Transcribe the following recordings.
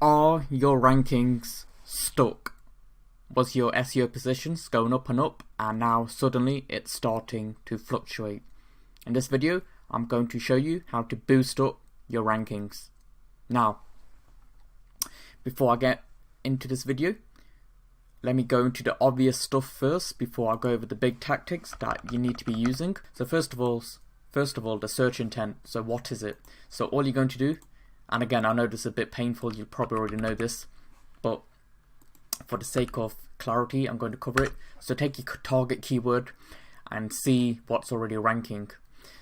Are your rankings stuck? Was your SEO positions going up and up, and now suddenly it's starting to fluctuate? In this video, I'm going to show you how to boost up your rankings. Now, before I get into this video, let me go into the obvious stuff first before I go over the big tactics that you need to be using. So first of all, the search intent. So what is it? So all you're going to do, and again, I know this is a bit painful, you probably already know this, but for the sake of clarity, I'm going to cover it. So take your target keyword and see what's already ranking.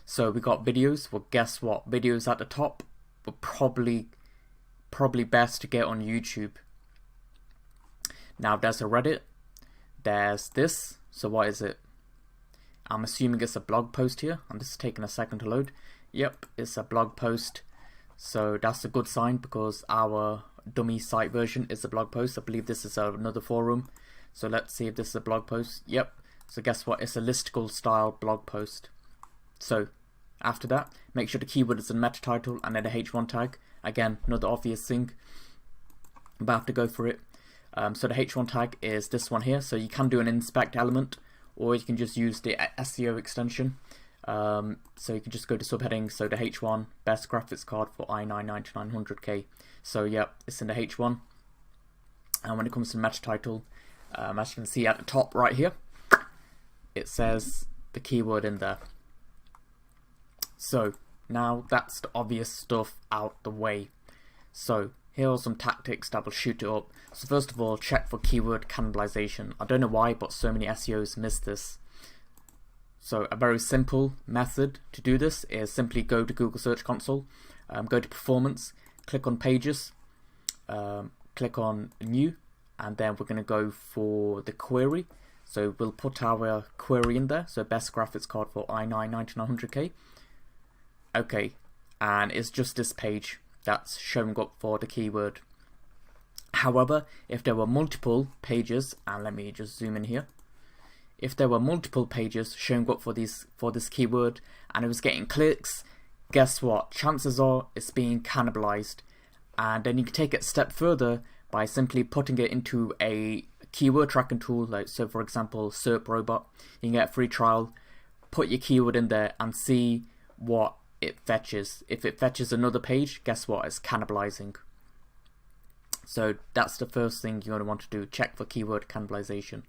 So we got videos. Well, guess what? Videos at the top, but probably best to get on YouTube. Now there's a Reddit, there's this. So what is it? I'm assuming it's a blog post here. I'm just taking a second to load. Yep, it's a blog post. So that's a good sign because our dummy site version is a blog post. I believe this is another forum. So let's see if this is a blog post. Yep. So guess what? It's a listicle style blog post. So after that, make sure the keyword is in meta title and then the H1 tag. Again, another obvious thing, but I have to go for it. So the H1 tag is this one here. So you can do an inspect element, or you can just use the SEO extension. So you can just go to subheading. So the H1 best graphics card for i9 9900K. So yeah, it's in the H1. And when it comes to meta title, as you can see at the top right here, it says the keyword in there. So now that's the obvious stuff out the way. So here are some tactics that will shoot it up. So first of all, check for keyword cannibalization. I don't know why, but so many SEOs miss this. So a very simple method to do this is simply go to Google Search Console, go to Performance, click on Pages, click on New, and then we're going to go for the query. So we'll put our query in there. So best graphics card for i9 9900K. Okay, and it's just this page that's showing up for the keyword. However, if there were multiple pages, and let me just zoom in here. If there were multiple pages showing up for this keyword and it was getting clicks, guess what? Chances are it's being cannibalized. And then you can take it a step further by simply putting it into a keyword tracking tool. Like, so for example, SERP Robot. You can get a free trial, put your keyword in there and see what it fetches. If it fetches another page, guess what? It's cannibalizing. So that's the first thing you're going to want to do. Check for keyword cannibalization.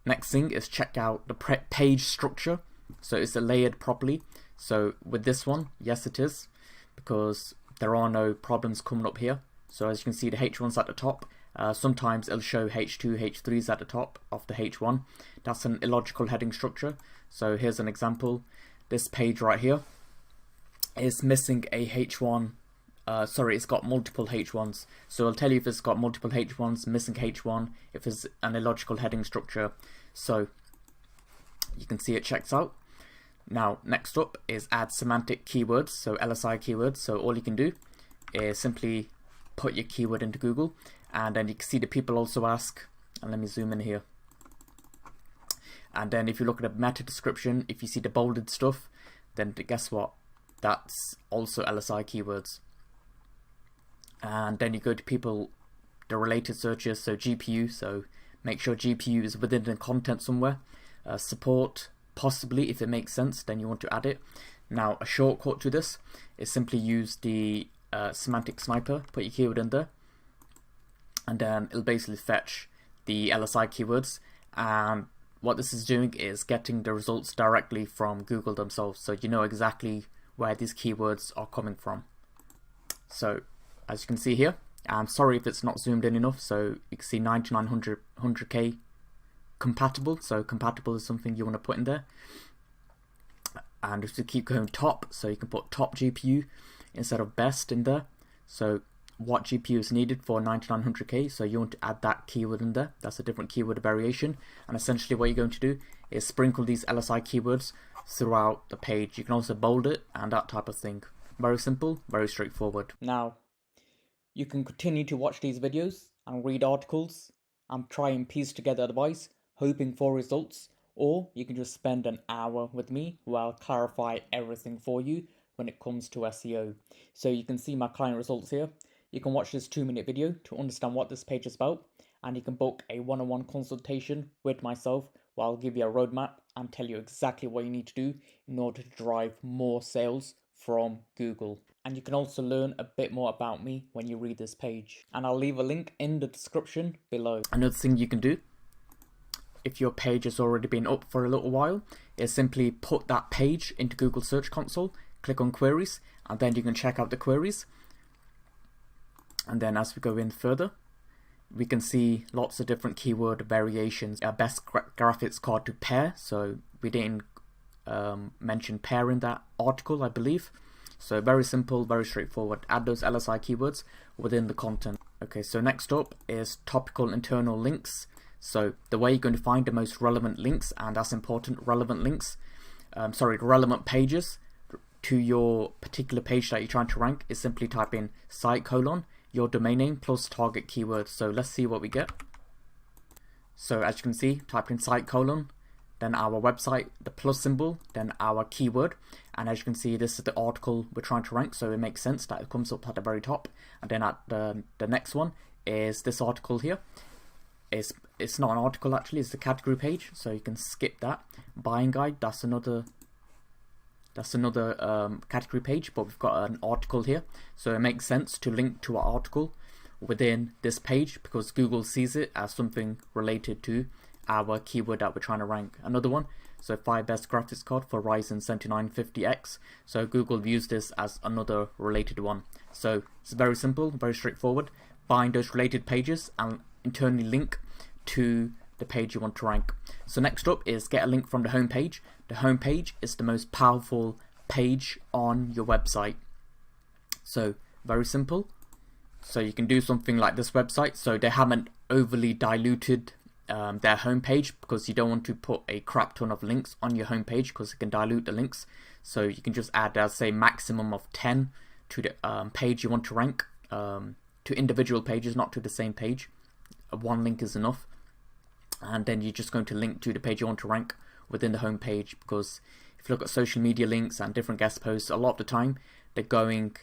Next thing is check out the page structure. So is it layered properly? So with this one, yes it is, because there are no problems coming up here. So as you can see, the H1's at the top. Sometimes it'll show H2, H3's at the top of the H1. That's an illogical heading structure. So here's an example. This page right here is missing a H1. It's got multiple H1s. So I'll tell you if it's got multiple H1s, missing H1, if it's an illogical heading structure. So you can see it checks out. Now next up is add semantic keywords, so LSI keywords. So all you can do is simply put your keyword into Google, and then you can see the people also ask, and let me zoom in here. And then if you look at the meta description, if you see the bolded stuff, then guess what? That's also LSI keywords. And then you go to people, the related searches, so GPU, so make sure GPU is within the content somewhere. Support, possibly, if it makes sense, then you want to add it. Now a shortcut to this is simply use the semantic sniper, put your keyword in there, and then it'll basically fetch the LSI keywords. And what this is doing is getting the results directly from Google themselves, so you know exactly where these keywords are coming from. So as you can see here, I'm sorry if it's not zoomed in enough, so you can see 9900K compatible. So compatible is something you want to put in there. And if you keep going top, so you can put top GPU instead of best in there. So what GPU is needed for 9900K, so you want to add that keyword in there. That's a different keyword variation. And essentially what you're going to do is sprinkle these LSI keywords throughout the page. You can also bold it and that type of thing. Very simple, very straightforward. Now you can continue to watch these videos and read articles and try and piece together advice, hoping for results, or you can just spend an hour with me where I'll clarify everything for you when it comes to SEO. So you can see my client results here. you can watch this 2-minute video to understand what this page is about, and you can book a one-on-one consultation with myself where I'll give you a roadmap and tell you exactly what you need to do in order to drive more sales from Google. And you can also learn a bit more about me when you read this page, and I'll leave a link in the description below. Another thing you can do, if your page has already been up for a little while, is simply put that page into Google Search Console, click on queries, and then you can check out the queries. And then as we go in further, we can see lots of different keyword variations. Our best graphics card to pair, so we didn't mention pair in that article, I believe. So very simple, very straightforward. Add those LSI keywords within the content. Okay, so next up is topical internal links. So the way you're going to find the most relevant links, and that's important, relevant pages to your particular page that you're trying to rank, is simply type in site : your domain name plus target keywords. So let's see what we get. So as you can see, type in site : then our website, the plus symbol, then our keyword, and as you can see, this is the article we're trying to rank, so it makes sense that it comes up at the very top. And then at the next one is this article here. It's not an article actually, it's the category page, so you can skip that. Buying guide, that's another category page, but we've got an article here, so it makes sense to link to an article within this page because Google sees it as something related to our keyword that we're trying to rank. Another one, so 5 best graphics card for Ryzen 7950X, so Google views this as another related one. So it's very simple, very straightforward. Find those related pages and internally link to the page you want to rank. So next up is get a link from the home page. The home page is the most powerful page on your website. So very simple. So you can do something like this website. So they haven't overly diluted their home page because you don't want to put a crap ton of links on your home page because it can dilute the links. So you can just add, say, maximum of 10 to the page you want to rank, to individual pages, not to the same page. One link is enough, and then you're just going to link to the page you want to rank within the home page, because if you look at social media links and different guest posts, a lot of the time they're going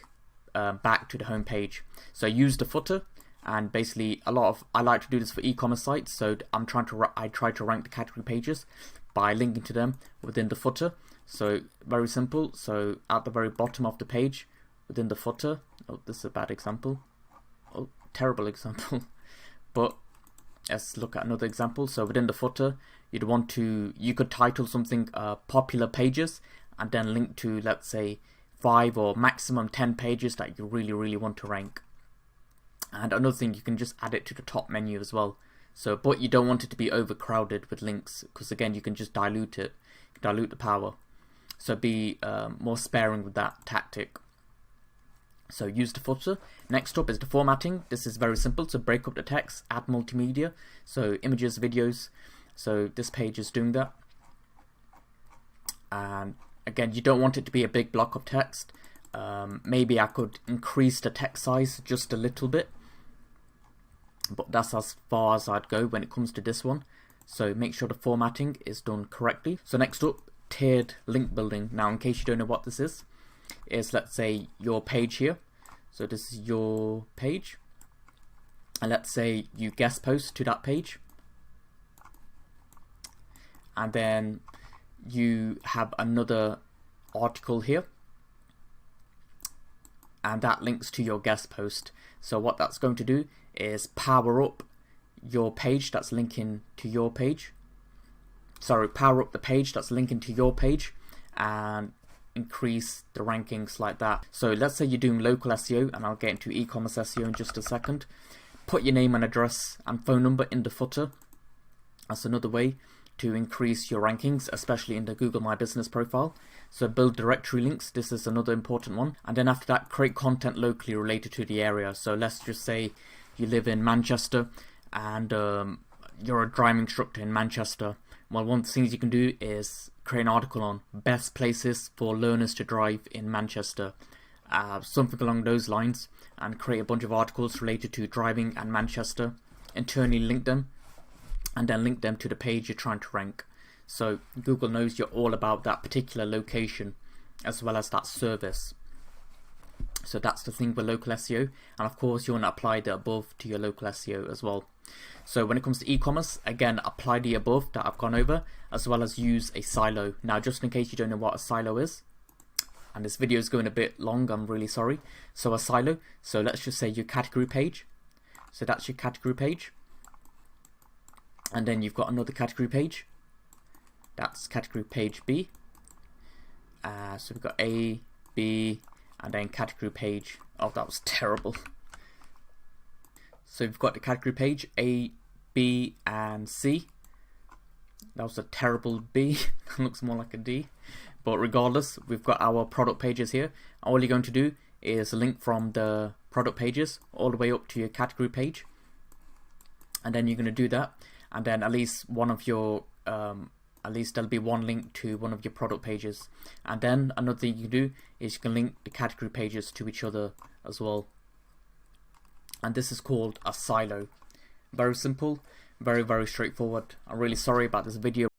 back to the home page. So use the footer, and basically I like to do this for e-commerce sites, so I try to rank the category pages by linking to them within the footer. So very simple. So at the very bottom of the page within the footer, oh, this is a bad example, oh, terrible example. But let's look at another example. So within the footer, you could title something popular pages, and then link to, let's say, 5 or maximum 10 pages that you really want to rank. And another thing, you can just add it to the top menu as well. So, but you don't want it to be overcrowded with links, because again, you can just dilute the power. So be more sparing with that tactic. So use the footer. Next up is the formatting. This is very simple. So break up the text, add multimedia, so images, videos. So this page is doing that. And again, you don't want it to be a big block of text. Maybe I could increase the text size just a little bit, but that's as far as I'd go when it comes to this one. So make sure the formatting is done correctly. So next up, tiered link building. Now, in case you don't know what this is, let's say your page here. So this is your page, and let's say you guest post to that page, and then you have another article here, and that links to your guest post. So what that's going to do is power up your page that's linking to your page. Sorry, power up the page that's linking to your page and increase the rankings like that. So let's say you're doing local SEO, and I'll get into e-commerce SEO in just a second. Put your name and address and phone number in the footer. That's another way to increase your rankings, especially in the Google My Business profile. So build directory links, this is another important one. And then after that, create content locally related to the area. So let's just say you live in Manchester and you're a driving instructor in Manchester. Well, one of the things you can do is create an article on best places for learners to drive in Manchester, something along those lines, and create a bunch of articles related to driving and Manchester, internally link them, and then link them to the page you're trying to rank. So Google knows you're all about that particular location as well as that service. So that's the thing with local SEO, and of course you want to apply the above to your local SEO as well. So when it comes to e-commerce, again, apply the above that I've gone over, as well as use a silo. Now, just in case you don't know what a silo is, and this video is going a bit long, I'm really sorry. So a silo, so let's just say your category page. So that's your category page. And then you've got another category page. That's category page B. So we've got A, B, and then category page. Oh, that was terrible. So we've got the category page A, B, and C. That was a terrible B. Looks more like a D. But regardless, we've got our product pages here. All you're going to do is link from the product pages all the way up to your category page. And then you're going to do that. And then at least one of your at least there'll be one link to one of your product pages. And then another thing you can do is you can link the category pages to each other as well. And this is called a silo. Very simple, very straightforward. I'm really sorry about this video.